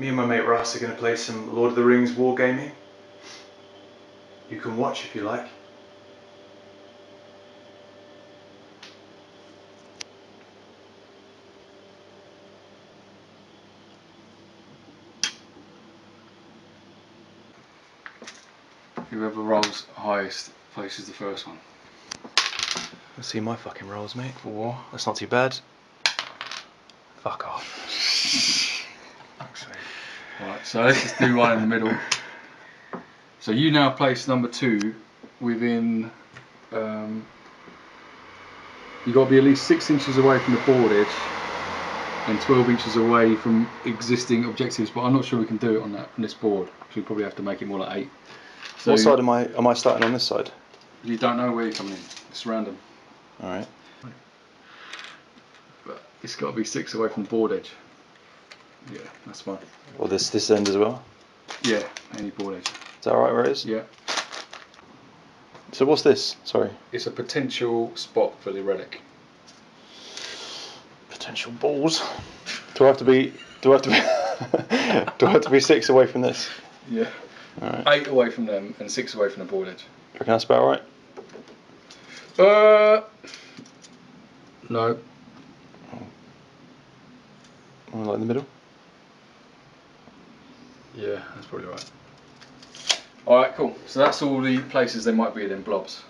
Me and my mate Russ are going to play some Lord of the Rings Wargaming. You can watch if you like. Whoever rolls highest places the first one. Let's see my fucking rolls, mate. 4. That's not too bad. Fuck off. Right, so let's just do one in the middle. So you now place number 2 within. You've got to be at least 6 inches away from the board edge and 12 inches away from existing objectives. But I'm not sure we can do it on this board. So we probably have to make it more like 8. So what side am I starting on this side? You don't know where you're coming in. It's random. All right. But it's got to be 6 away from the board edge. Yeah, that's fine. Or this end as well? Yeah, any board edge. Is that right where it is? Yeah. So what's this? Sorry. It's a potential spot for the relic. Potential balls. Do I have to be? Do I have to be 6 away from this? Yeah. All right. 8 away from them and 6 away from the board edge. Do you reckon that's about right? No. Like in the middle? Yeah, that's probably right. Alright, cool. So that's all the places they might be in blobs.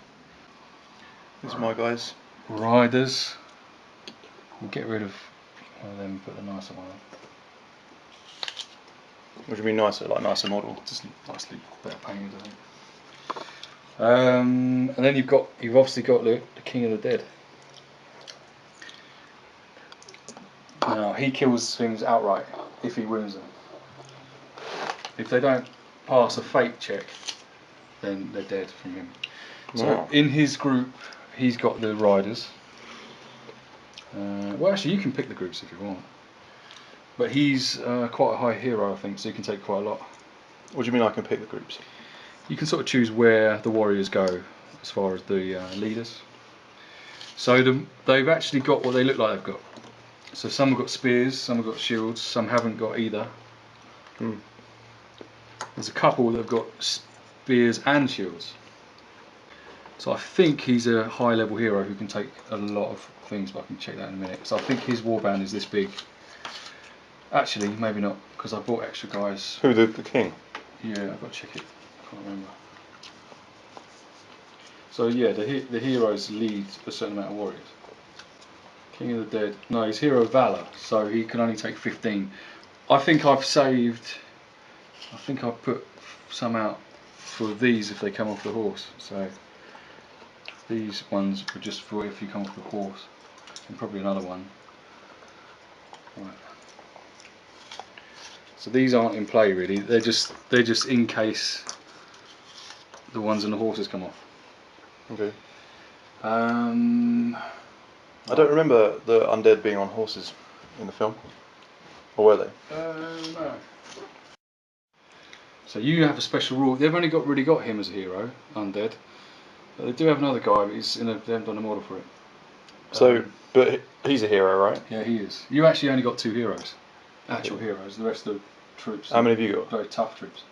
These are my guys. Riders. We'll get rid of one of them and put the nicer one on. Which would be nicer, like nicer model. Just nicely better painted, I think. And then you've obviously got the King of the Dead. Now he kills things outright if he wounds them. If they don't pass a fate check, then they're dead from him. So in his group, he's got the riders. Well, actually, you can pick the groups if you want. But he's quite a high hero, I think, so you can take quite a lot. What do you mean I can pick the groups? You can sort of choose where the warriors go as far as the leaders. So they've actually got what they look like they've got. So some have got spears, some have got shields, some haven't got either. There's a couple that have got spears and shields. So I think he's a high level hero who can take a lot of things, but I can check that in a minute. So I think his warband is this big. Actually, maybe not, because I bought extra guys. Who, the king? Yeah, I've got to check it. I can't remember. So yeah, the heroes lead a certain amount of warriors. King of the Dead. No, he's Hero of Valor, so he can only take 15. I think I've put some out for these if they come off the horse. So these ones were just for if you come off the horse, and probably another one. Right. So these aren't in play really. They're just in case the ones on the horses come off. Okay. I don't remember the undead being on horses in the film. Or were they? No. So you have a special rule. They've only really got him as a hero, undead. But they do have another guy, but they haven't done a model for it. So, but he's a hero, right? Yeah, he is. You actually only got 2 heroes. Actual heroes. The rest of the troops. How many have you got? Very tough troops.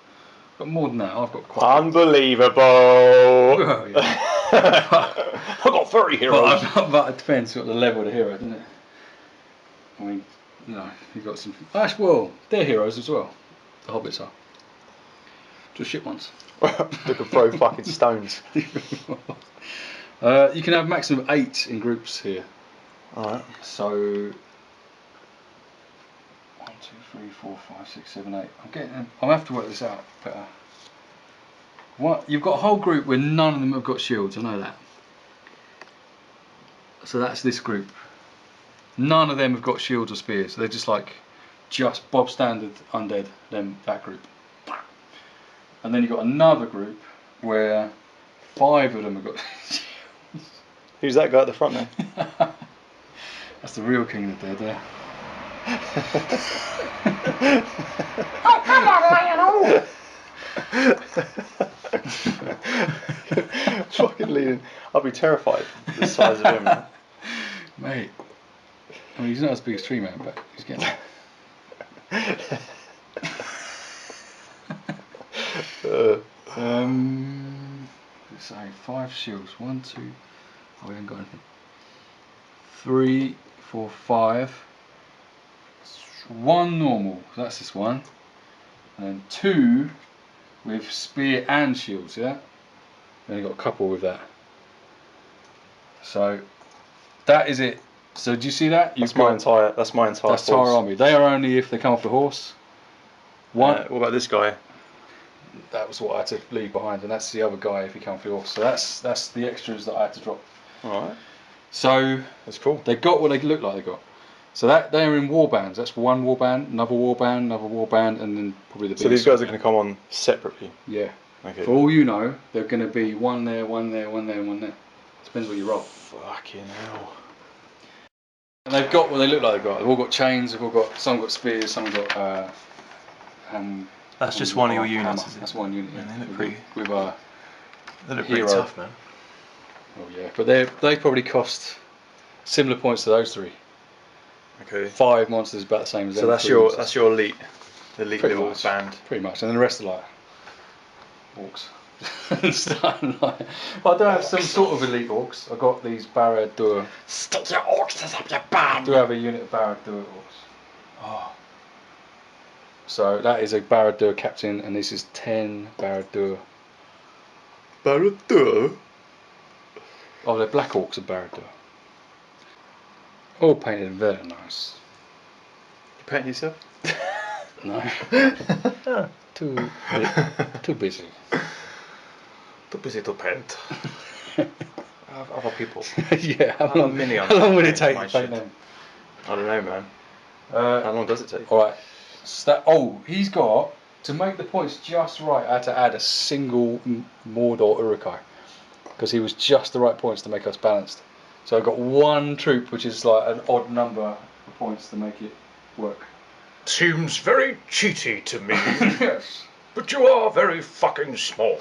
Got more than that. I've got quite. Unbelievable! Well, yeah. I've got 30 heroes. But it depends what the level of the hero, doesn't it? I mean, no, you've got some. Actually, well, they're heroes as well. The hobbits are. Just shit ones. They can throw fucking stones. You can have a maximum of 8 in groups here. Alright. So 1, 2, 3, 4, 5, 6, 7, 8. I'll have to work this out better. What? You've got a whole group where none of them have got shields, I know that. So that's this group. None of them have got shields or spears. They're just Bob Standard undead, that group. And then you've got another group where 5 of them have got shields. Who's that guy at the front there? That's the real King of the Dead there. Oh, come on, Lionel! Fucking leading. I'd be terrified of the size of him. Mate. I mean, he's not as big as Tree Man, but he's getting there. Let's say 5 shields. 1, 2. Oh, we haven't got anything. 3, 4, 5. 1 normal. So that's this one. And then 2 with spear and shields. Yeah. We only got a couple with that. So that is it. So do you see that? That's my entire. That's my entire. That's our army. They are only if they come off the horse. One. What about this guy? That was what I had to leave behind, and that's the other guy if he comes off the horse. So that's the extras that I had to drop. All right. So that's cool. They got what they look like they got. So that they're in war bands. That's one war band, another war band, another war band, and then probably the. So these guys are going to come on separately. Yeah. Okay. For all you know, they're going to be one there, one there, one there, one there. Depends what you roll. Fucking hell. And they've got what they look like they've got. They've all got chains. They've all got. Some got spears. Some got. That's just one of your units. Is it? That's one unit. Yeah, Yeah. they look pretty. With they look hero. pretty tough, man. Oh yeah, but they probably cost similar points to those 3. Okay. 5 monsters about the same as them. So that's your elite little much, band. Pretty much, and then the rest are like orcs. And stuff like. Well, I do have some sort of elite orcs. I've got these Barad-dûr. Stick your orcs up your bum. I do have a unit of Barad-dûr orcs. Oh. So that is a Barad-dûr captain, and this is 10 Barad-dûr. Barad-dûr? Oh, they're black orcs of Barad-dûr. All painted very nice. You paint yourself? No. Too busy. Too busy to paint. Other people. Yeah, how long would it take to paint them? I don't know, man. How long does it take? Alright. So he's got, to make the points just right, I had to add a single Mordor Uruk-hai. Because he was just the right points to make us balanced. So I've got 1 troop, which is like an odd number of points to make it work. Seems very cheaty to me. Yes. But you are very fucking small.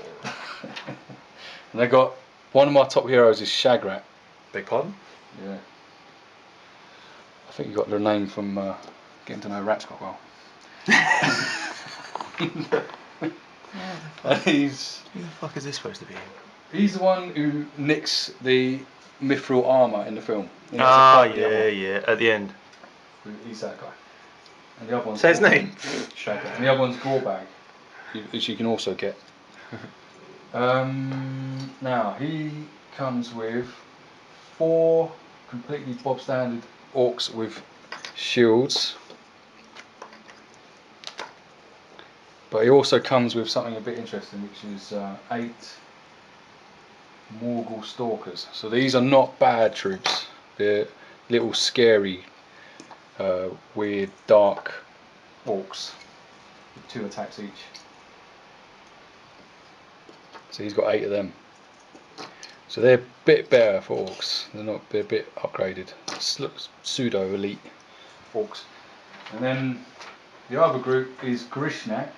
And I got, one of my top heroes is Shagrat. Beg pardon? Yeah. I think you got the name from getting to know rats quite well. And he's... Who the fuck is this supposed to be? He's the one who nicks the mithril armour in the film. Yeah, at the end. He's that guy. And the other one's... Say his name. Shagrat. And the other one's Gorbag, which you can also get. Now, he comes with 4 completely Bob standard orcs with shields. But he also comes with something a bit interesting, which is 8 Morgul Stalkers. So these are not bad troops. They're little scary, weird, dark orcs with 2 attacks each. So he's got 8 of them. So they're a bit better for orcs. They're a bit upgraded. Pseudo elite orcs. And then the other group is Grishnak,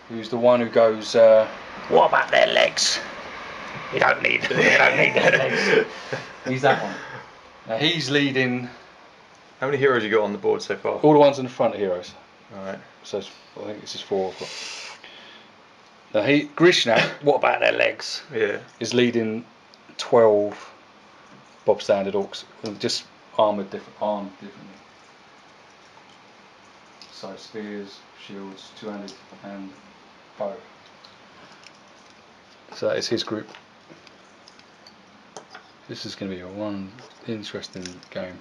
who's the one who goes. What about their legs? You don't need their legs. He's that one. Now he's leading. How many heroes you got on the board so far? All the ones in the front are heroes. Alright. So I think this is 4 I've got. Now Grishnak, What about their legs? Yeah. is leading 12 Bob standard orcs, just armoured differently. So spears, shields, 2-handed, and bow. So that is his group. This is going to be one interesting game.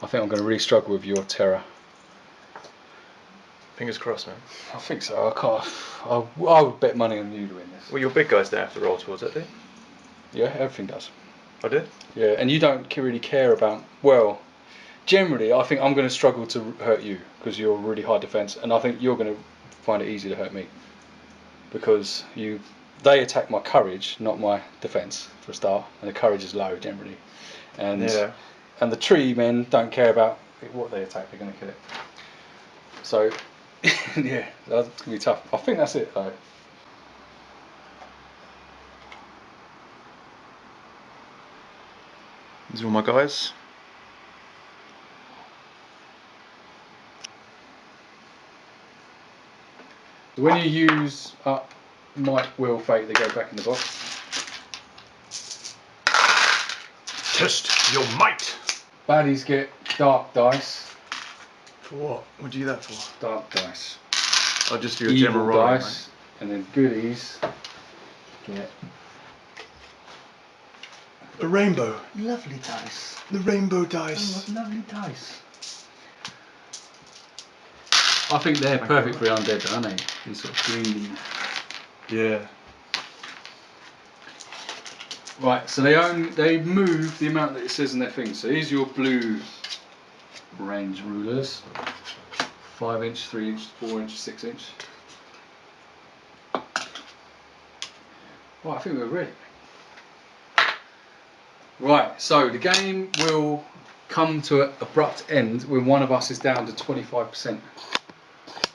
I think I'm going to really struggle with your terror. Fingers crossed, man. I think so. I would bet money on you to win this. Well, your big guys don't have to roll towards it, do they? Yeah, everything does. I do? Yeah, and you don't really care about, well, generally I think I'm going to struggle to hurt you because you're really high defence, and I think you're going to find it easy to hurt me because they attack my courage, not my defence for a start, and the courage is low generally, and the tree men don't care about what they attack, they're going to kill it. So yeah, that's going to be tough. I think that's it though. These are all my guys. When you use up might, will, fate, they go back in the box. Test your might. Baddies get dark dice. For what? What do you do that for? Dark dice. I'll just do a Evil general roll. dice. And then goodies get The rainbow. lovely dice. The rainbow Oh, dice. what lovely dice. I think they're perfect for undead, aren't they? These sort of green. Yeah. Right, so they move the amount that it says in their thing. So here's your blue range rulers. 5 inch, 3 inch, 4 inch, 6 inch. Right, I think we're ready. Right, so the game will come to an abrupt end when one of us is down to 25%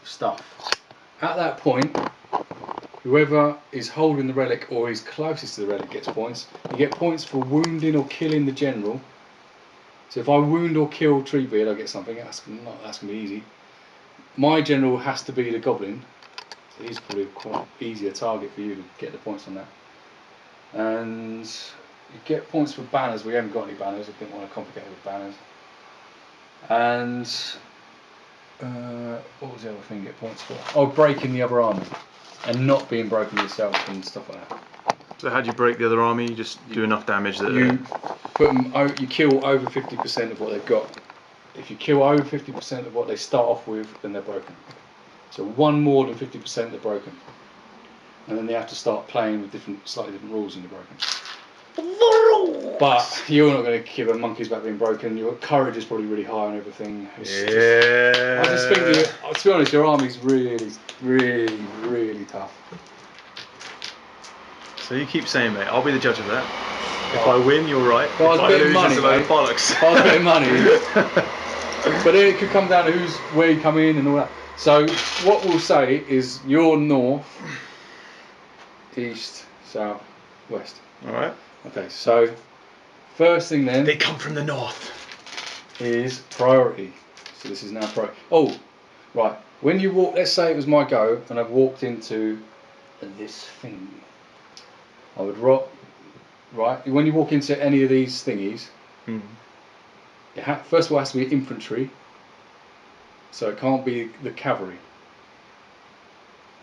stuff. At that point, whoever is holding the relic or is closest to the relic gets points. You get points for wounding or killing the general. So if I wound or kill Treebeard, I get something. That's going to be easy. My general has to be the goblin. So he's probably quite easier target for you to get the points on that. And you get points for banners. We haven't got any banners. I didn't want to complicate it with banners. And what was the other thing you get points for? Oh, breaking the other army and not being broken yourself and stuff like that. So how do you break the other army? You just do enough damage that You put them. You kill over 50% of what they've got. If you kill over 50% of what they start off with, then they're broken. So one more than 50%, they're broken. And then they have to start playing with slightly different rules and you're broken. But you're not going to give a monkeys about being broken. Your courage is probably really high and everything. I just think to be honest, your army's really, really, really tough. So you keep saying, mate, I'll be the judge of that. If I win, you're right. If Well, I lose, it's a load of bollocks. I was betting money. But then it could come down to where you come in and all that. So what we'll say is you're north, east, south, west. Alright. Okay, so first thing then They come from the north. is priority. So this is now priority. Oh, right. When you walk, let's say it was my go and I've walked into this thing. I would rock, right? When you walk into any of these thingies, first of all it has to be infantry. So it can't be the cavalry.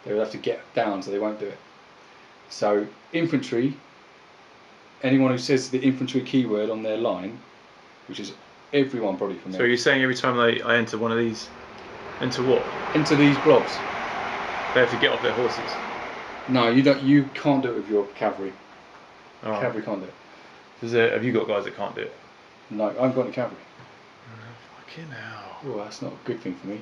They would have to get down, so they won't do it. So infantry, anyone who says the infantry keyword on their line, which is everyone probably from there. So you're saying every time I enter one of these, into what? Into these blobs. They have to get off their horses. No, you don't. You can't do it with your cavalry. Oh. Cavalry can't do it. Have you got guys that can't do it? No, I haven't got any cavalry. Fucking hell. Oh, that's not a good thing for me.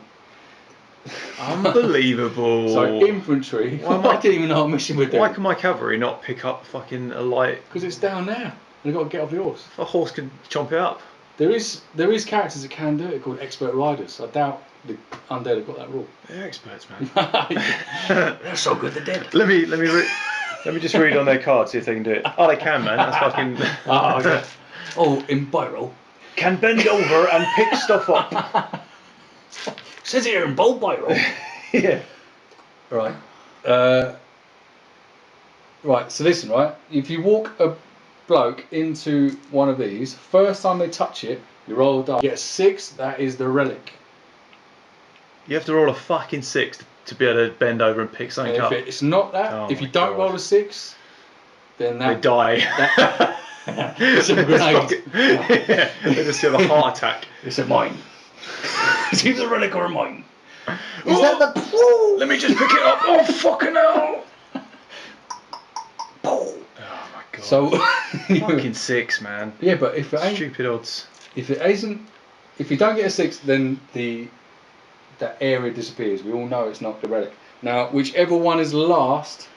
Unbelievable. So infantry. I didn't even know what mission we're doing. Why can my cavalry not pick up fucking a light? Because it's down there. They've got to get off the horse. A horse can chomp it up. There is characters that can do it called expert riders. I doubt the undead have got that rule. They're experts, man. They're so good, they're dead. Let me just read on their card, see if they can do it. Oh, they can, man. That's fucking. Oh, okay. Oh, in Biro. Can bend over and pick stuff up. Says here in bold Biro. Yeah. Right. Right. So listen, right. If you walk a bloke into one of these, first time they touch it, you roll a die. You get a 6. That is the relic. You have to roll a fucking 6 to be able to bend over and pick something And up. if it's not that, Oh if you my don't God. roll a 6, then They that die. it's a grenade. Yeah, they just have a heart attack. It's a mine. It's either a relic or a mine. Is that the? Let me just pick it up. Oh, fucking hell. Oh my God. So Fucking 6, man. yeah, but if it ain't, Stupid odds. if it isn't, if you don't get a 6, then that area disappears. We all know it's not the relic. Now, whichever one is last,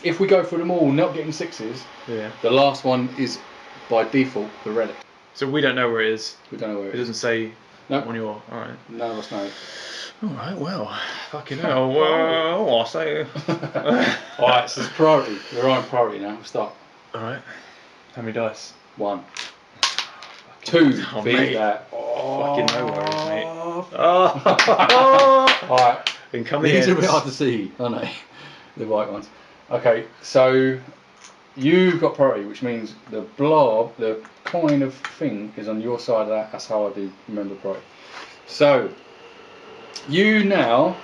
if we go through them all not getting 6s, Yeah. the last one is by default the relic. So we don't know where it is. We don't know where It it is. doesn't say No, on your. Alright. none of us know. Alright, well. Fucking hell. Well, I'll say. Alright, so it's priority. We're on priority now. Start. Alright. How many dice? 1. 2. Oh, Beat mate. that. Fucking no worries, mate. Alright. In come the These are a bit ents. hard to see, aren't they? The white ones. Okay, so you've got priority, which means the blob, the kind of thing, is on your side of that. That's how I do remember priority. So you now,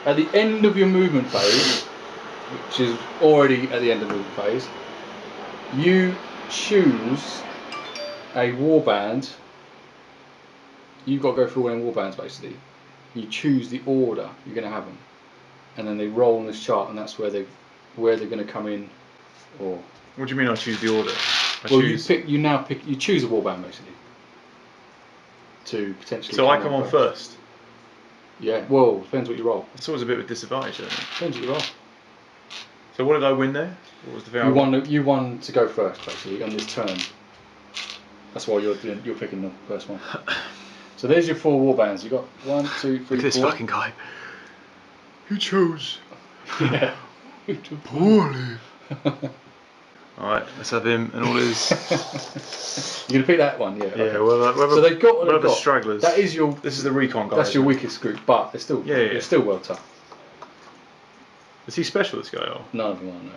at the end of your movement phase, which is already at the end of the movement phase, you choose a warband. You've got to go through all them warbands basically. You choose the order you're going to have them, and then they roll on this chart, and that's where they're going to come in. Or What do you mean I choose the order? you choose a warband basically to potentially. So I come on first. Yeah. Well, depends what you roll. It's always a bit of a disadvantage, isn't it? Depends what you roll. So what did I win there? What was the thing? You won to go first basically on this turn. That's why you're picking the first one. So there's your 4 warbands. You got 1, 2, 3, 4. Look at this fucking guy. He chose. Yeah. Poorly. Alright, let's have him and all his. You're gonna pick that one, yeah. Yeah, Okay. well, So they've got what they've got. stragglers. That is your. This is the recon guy. That's your isn't it? weakest group, but they're still. Yeah. They're still well tough. Is he special, this guy? Or? None of them are, no.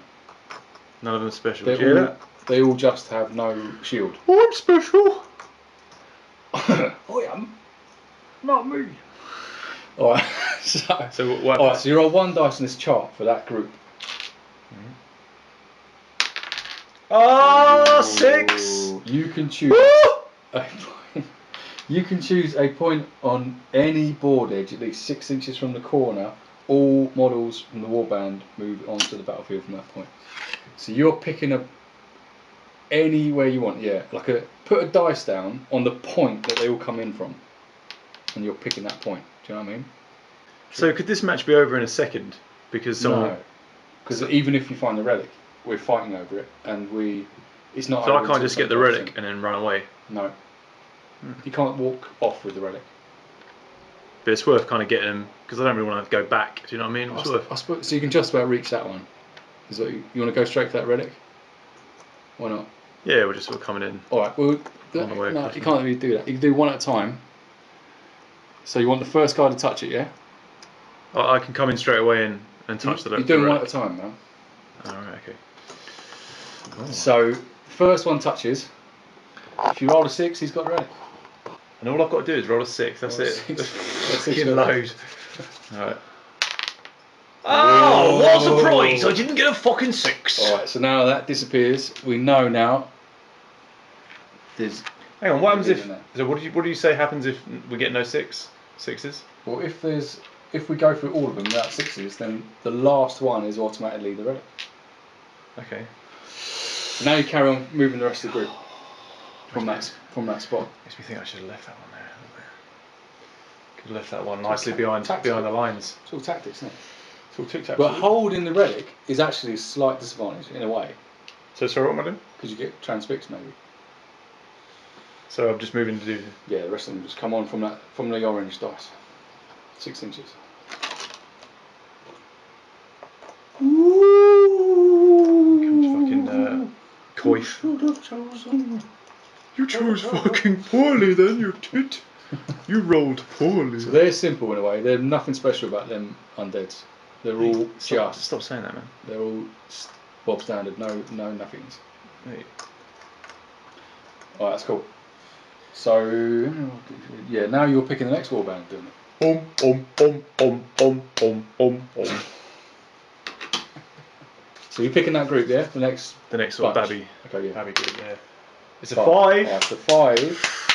None of them are special. Did you hear that? They all just have no shield. Oh, I'm special. I am. Not me. Alright, So what? Alright, so you roll 1 dice on this chart for that group. Oh, 6. You can choose. You can choose a point on any board edge at least 6 inches from the corner. All models from the warband move onto the battlefield from that point. So you're picking up anywhere you want. Yeah, put a dice down on the point that they all come in from, and you're picking that point. Do you know what I mean? So could this match be over in a second? Because someone. No, because even if you find the relic, we're fighting over it, and it's not. So over I can't until just get the 75%. relic and then run away. No, you can't walk off with the relic. But it's worth kind of getting them because I don't really want to go back. Do you know what I mean? It's worth. I suppose, so you can just about reach that one. Is that you want to go straight for that relic? Why not? Yeah, we're just sort of coming in. All right. Well, On the way, no, you can't really do that. You can do one at a time. So you want the first guy to touch it, yeah? I can come in straight away and touch the You're doing the one relic. at a time, man. Alright, okay. Oh. So first one touches. If you roll a 6, he's got the relic. And all I've got to do is roll a 6. That's Roll a it. 6. That's Six fucking got load. Alright. Oh, what a surprise! I didn't get a fucking 6. All right. So now that disappears. We know now. There's. Hang on. What happens if? in there. So what do you say happens if we get no sixes? Well, if we go through all of them without 6s, then the last one is automatically the relic. Okay. So now you carry on moving the rest of the group from that spot. Makes me think I should have left that one there. Could have left that one nicely behind the lines. It's all tactics, isn't it? It's all tic tac. But holding the relic is actually a slight disadvantage in a way, So sorry, what am I doing? because you get transfixed maybe. So I'm just moving to do. Yeah, the rest of them just come on from the orange dice. 6 inches. Fucking coif. You chose fucking poorly then, you tit. You rolled poorly. So they're simple in a way. There's nothing special about them undeads. They're all just. Stop saying that, man. They're all Bob standard. No nothings. Hey. Alright, that's cool. So yeah, now you're picking the next warband, doing it. So you're picking that group, yeah? The next sort of bunch. babby. Okay, yeah. Babby group, yeah. It's a 5. 5. Alright, so 5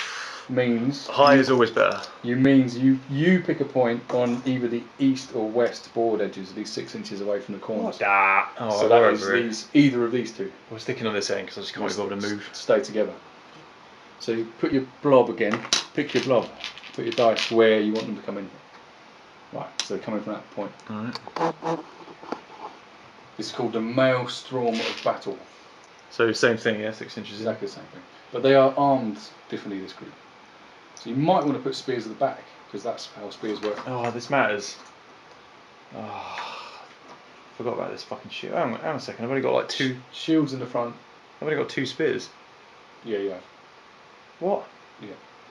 means High is always better. you pick a point on either the east or west board edges, at least 6 inches away from the corners. Oh, So that is either of these two. I was thinking on this end because I just can't be bothered to move. Stay together. So you put your blob again. Pick your blob. Put your dice where you want them to come in. Right. So they're coming from that point. Alright. This is called the maelstrom of battle. So same thing, yeah, 6 inches. Exactly the same thing. But they are armed differently, this group. So you might want to put spears at the back, because that's how spears work. Oh, this matters. Oh, forgot about this fucking shit. Hang on a second. I've only got like 2. Shields in the front. I've only got 2 spears. Yeah. What? Yeah.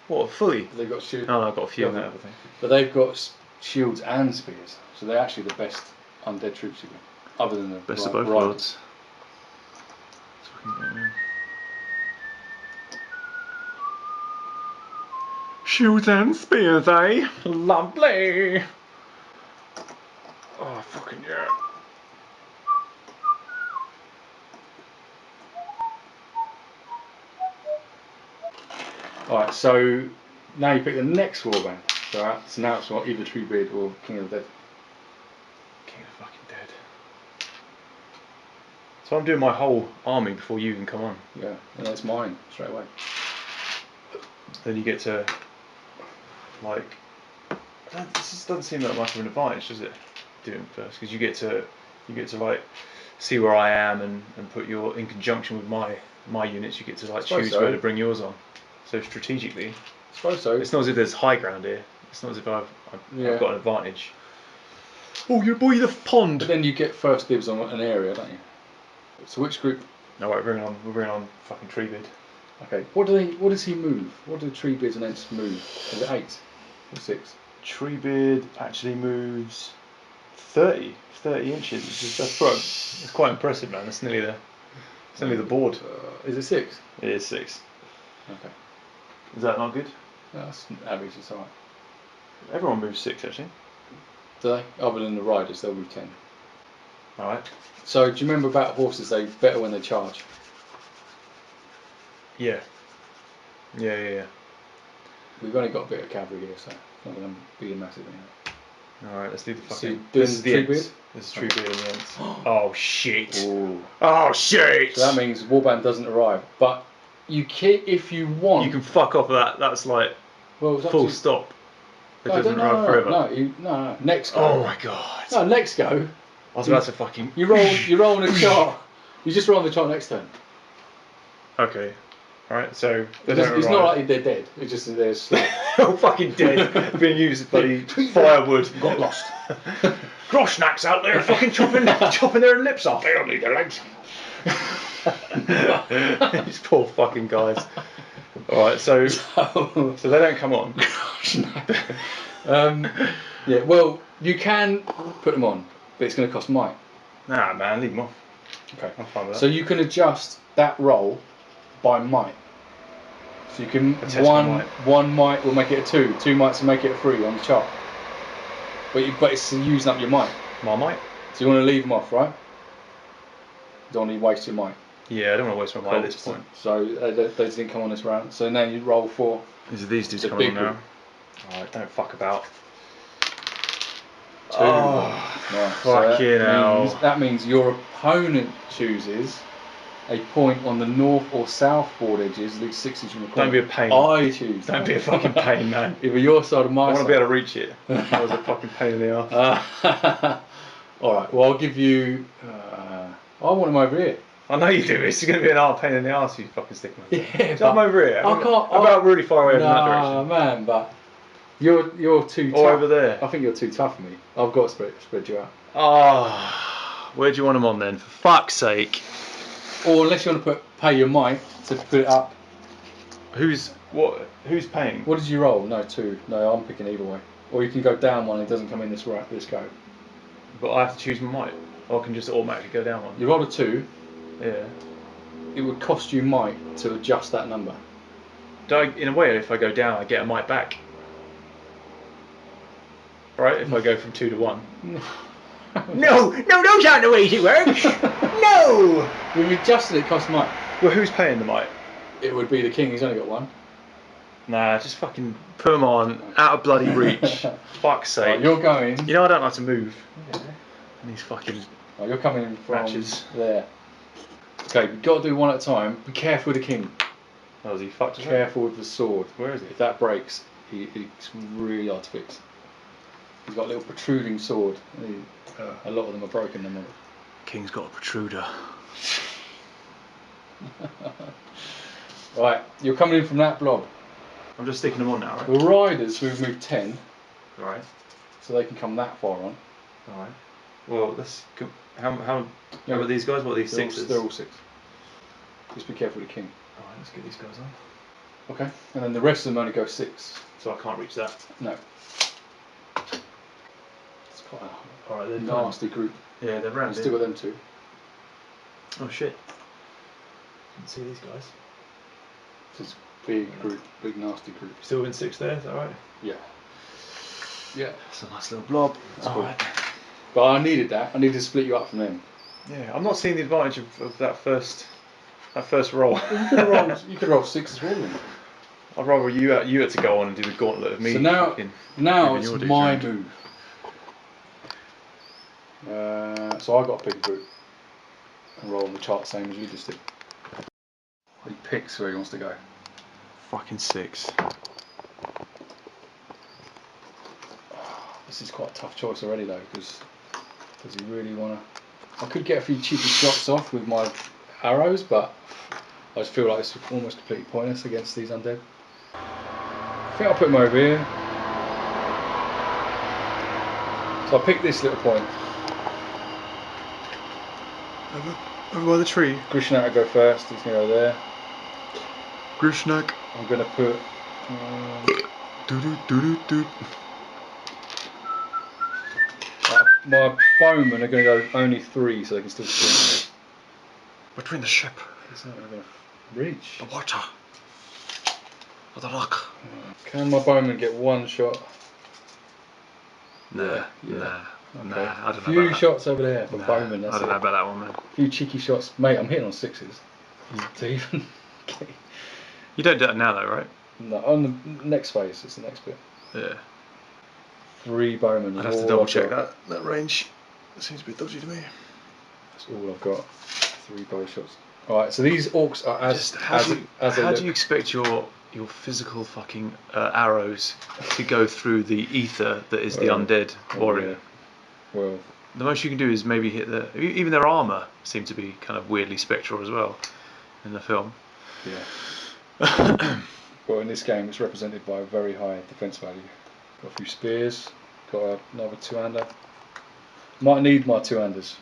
What? Fully? They've got shields. Oh, I've got a few of that other thing. But they've got shields and spears, so they're actually the best undead troops you got, other than the Best of both riders. worlds. Shields and spears, eh? Lovely. Oh fucking yeah. Alright, so now you pick the next warband. So now it's what, either Treebeard or King of the Dead. King of fucking dead. So I'm doing my whole army before you even come on. Yeah, and that's mine straight away. Then you get to like. This doesn't seem that much of an advantage, does it? Doing it first, because you get to like see where I am and put your in conjunction with my units. You get to like choose where to bring yours on. So strategically, I suppose so. it's not as if there's high ground here. It's not as if I've got an advantage. Oh, you boy, the pond. But then you get first dibs on an area, don't you? So which group? No, right, we're bringing on fucking Treebeard. Okay. What does he move? What do Treebeards and Ents move? Is it 8 or 6? Treebeard actually moves 30 inches. That's quite impressive, man. That's nearly the board. Is it 6? It is 6. Okay. Is that not good? That's average. It's alright. Everyone moves 6 actually. Do they? Other than the riders, they'll move 10. All right. So do you remember about horses? They're better when they charge. Yeah. Yeah. We've only got a bit of cavalry here, so it's not going to be a massive thing. All right. Let's do the So fucking. doing This is the Treebeard? ends. This is Treebeard and the ends. Oh shit. Ooh. Oh shit. So that means warband doesn't arrive, but you can, if you want. You can fuck off that. That's like well, it's up full to, stop. It no, doesn't arrive forever. No. Next go. Oh my god. No, next go. I was about to fucking. You roll on a chart. You just roll on the chart next turn. Okay. Alright, so they It's don't not arrive. like they're dead. It's just that they're slow. Oh, fucking dead. Being used as bloody firewood. Got lost. Groshnacks out there fucking chopping their lips off. They don't need their legs. These poor fucking guys. Alright, so they don't come on. Yeah, well, you can put them on, but it's going to cost might. Nah, man, leave them off. Okay. I'm fine with that. So you can adjust that roll by might. So you can Attach my might. one might will make it a 2, 2 mights will make it a 3 on the chart. But it's using up your might. My might? So you want to leave them off, right? Don't want to waste your might. Yeah, I don't want to waste my might at this point. So those didn't come on this round. So now you roll for These are these dudes the coming big on now. group. Alright, don't fuck about. 2. Oh, Right, fucking hell. That means your opponent chooses a point on the north or south board edges, at least 6 inches from the corner. Don't be a pain. I choose. Don't be a fucking pain, man. Either your side or my I want side. to be able to reach it. That was a fucking pain in the arse. Alright, well I'll give you... I want him over here. I know you do. It's going to be an hard pain in the arse if you fucking stick them. Yeah, I'm over here. I can't... I'm about really far away from that Nah, direction. man, but... You're too tough. Or over there. I think you're too tough for me. I've got to spread you out. Oh, where do you want them on then? For fuck's sake. Or unless you want to pay your might to put it up. Who's paying? What did you roll? No, 2. No, I'm picking either way. Or you can go down one and it doesn't come in this go. But I have to choose my might. Or I can just automatically go down one. You rolled a 2. Yeah. It would cost you might to adjust that number. In a way, if I go down, I get a might back. Right? If I go from 2 to 1. No, those aren't the ways it works. No. We've adjusted it cost might. Well, who's paying the might? It would be the king, he's only got 1. Nah, just fucking put them on out of bloody reach. Fuck's sake. Right, you're going. You know I don't like to move. Yeah. And these fucking Right, you're coming from matches. there. Okay, you've got to do one at a time. Be careful with the king. Oh, is he fucked? Careful with the sword. Where is he? If that breaks, it's really hard to fix. He's got a little protruding sword. A lot of them are broken. Them. King's got a protruder. Right, you're coming in from that blob. I'm just sticking them on now, right? The riders who've moved 10, Right. so they can come that far on. Alright. Well, how are these guys? What are these They're all, sixes? they're all 6. Just be careful with the king. Alright, let's get these guys on. Okay. And then the rest of them only go 6. So I can't reach that. No. Alright, they're nasty group. Yeah, they're round. Still got them two. Oh shit. Didn't see these guys. This big group, big nasty group. Still within 6 there, is that right? Yeah. Yeah. It's a nice little blob. That's cool. But I needed that. I needed to split you up from them. Yeah, I'm not seeing the advantage of that first roll. You could roll 6 as well. Then. I'd rather you had to go on and do the gauntlet of me. So now it's your my dude move. So I got a big group and roll on the chart same as you just did. He picks where he wants to go. Fucking 6. This is quite a tough choice already though, because does he really want to? I could get a few cheeky shots off with my arrows, but I just feel like it's almost completely pointless against these undead. I think I'll put him over here. So I picked this little point. Over by the tree. Grishnak will go first, he's going to go there. Grishnak. I'm going to put... my bowmen are going to go only 3 so they can still shoot. Between the ship. Is that going to reach? The water. Or the rock. Can my bowman get 1 shot? Nah. Okay. I don't know A about few that. shots over there for bowman, that's I don't it. know about that one, man. A few cheeky shots. Mate, I'm hitting on 6s. To even... You don't do that now though, right? No, on the next phase, it's the next bit. Yeah. 3 bowmen. I'd have to double check that range. That seems a bit dodgy to me. That's all I've got. 3 bow shots. Alright, so these orcs are how do you expect your physical fucking arrows to go through the ether that is the undead warrior? Well, the most you can do is maybe hit even their armour seemed to be kind of weirdly spectral as well in the film. Yeah. Well, in this game it's represented by a very high defence value. Got a few spears, got another 2-hander. Might need my 2-handers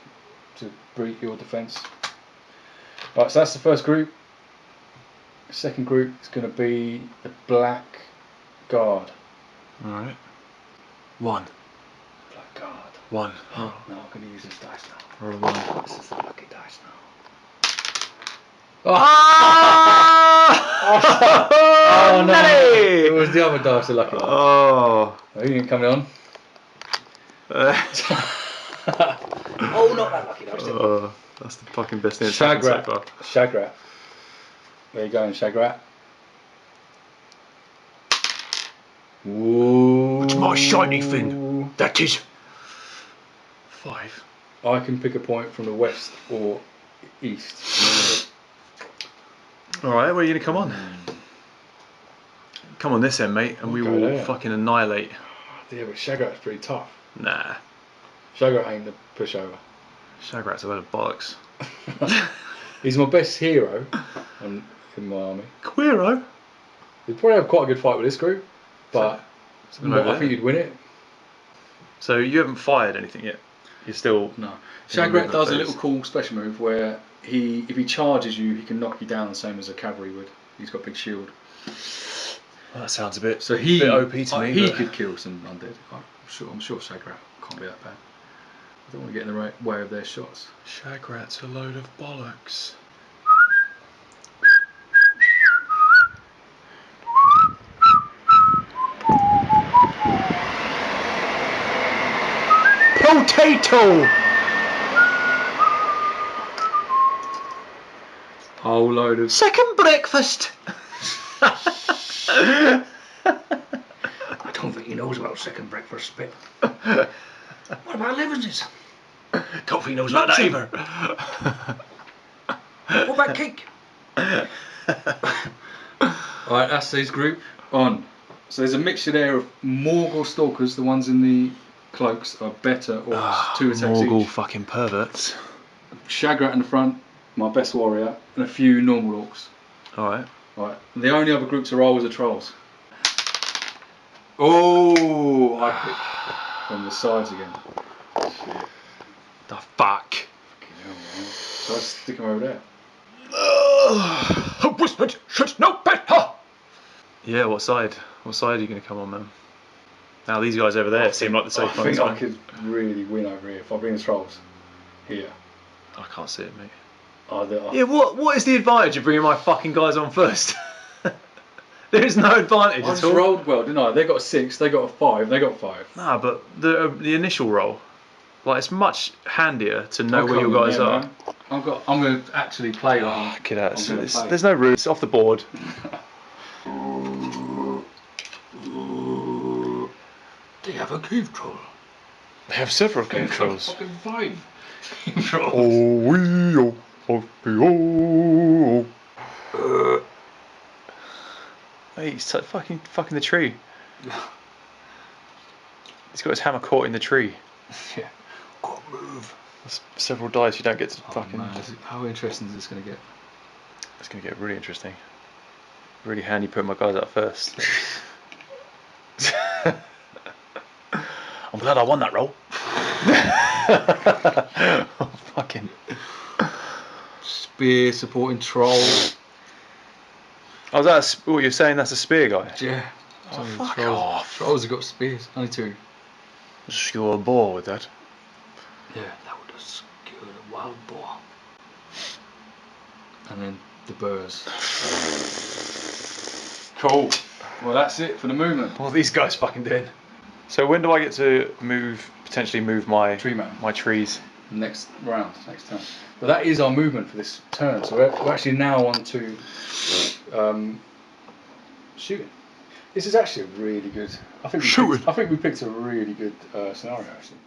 to break your defence. Right, so that's the first group. The second group is going to be the Black Guard. Alright. 1. Black Guard. 1. Oh, no, I'm going to use this dice now. Roll 1. This is the lucky dice now. Oh no! It was the other dice, the lucky one. Oh. Are you coming on? Oh, not that lucky dice. That's the fucking best thing that's happened so far. Shagrat. Where you going, Shagrat? Ooh. It's my shiny thing. That is 5. I can pick a point from the west or east. Alright, where are you going to come on? Come on this end, mate, and we will fucking annihilate. Yeah, but Shagrat's pretty tough. Nah. Shagrat ain't the pushover. Shagrat's a load of bollocks. He's my best hero in my army. Queero? He'd probably have quite a good fight with this group, but I think you'd win it. So you haven't fired anything yet? You're still... No. Shagrat does a little cool special move where if he charges you, he can knock you down the same as a cavalry would. He's got a big shield. Well, that sounds a bit OP to me. He could kill some undead. I'm sure Shagrat can't be that bad. I don't want to get in the way of their shots. Shagrat's a load of bollocks. potato. Whole load of... Second breakfast. I don't think he knows about second breakfast bit. What about Levinses? Don't think he knows about that either. What about cake? Alright, that's his group on. So there's a mixture there of Morgul stalkers, the ones in the cloaks are better orcs, 2 attacks Morgul each. fucking perverts. Shagrat in the front, my best warrior, and a few normal orcs. Alright. Right. The only other group to roll was the trolls. Oh, I picked from the sides again. Shit. The fuck? Fucking hell, man. So I stick him over there. Who whispered should know better? Yeah, what side? What side are you going to come on, man? Now these guys over there seem like the safe I ones. think I could really win over here if I bring the trolls here. I can't see it, mate. Oh, Yeah, what is the advantage of bringing my fucking guys on first? There is no advantage I at just all. rolled well, didn't I? They got a 6, they got a 5, they got 5. Nah, but the initial roll, like it's much handier to know I'll where your come in guys there, are. man. I'm going to actually play like Get out. I'm gonna play. There's no room. It's off the board. They have a cave troll. They have several controls. Fucking 5 trolls. Hey, he's fucking the tree. He's got his hammer caught in the tree. Yeah. Can't move. That's several dice you don't get to fucking. Man, how interesting is this going to get? It's going to get really interesting. Really handy putting my guys out first. I'm glad I won that roll. Oh, fucking. Spear supporting troll. Oh, that's what you're saying. That's a spear guy. Yeah. Oh, Sorry, fuck trolls. off. Trolls have got spears. Only 2. Skewer a boar with that. Yeah. That would have scared a wild boar. And then the burrs. Cool. Well, that's it for the movement. What are these guys fucking doing? So when do I get to potentially move my Tree man. my trees? Next round, next turn. But that is our movement for this turn. So we're actually now on to shooting. This is actually a really good. I think we picked a really good scenario actually.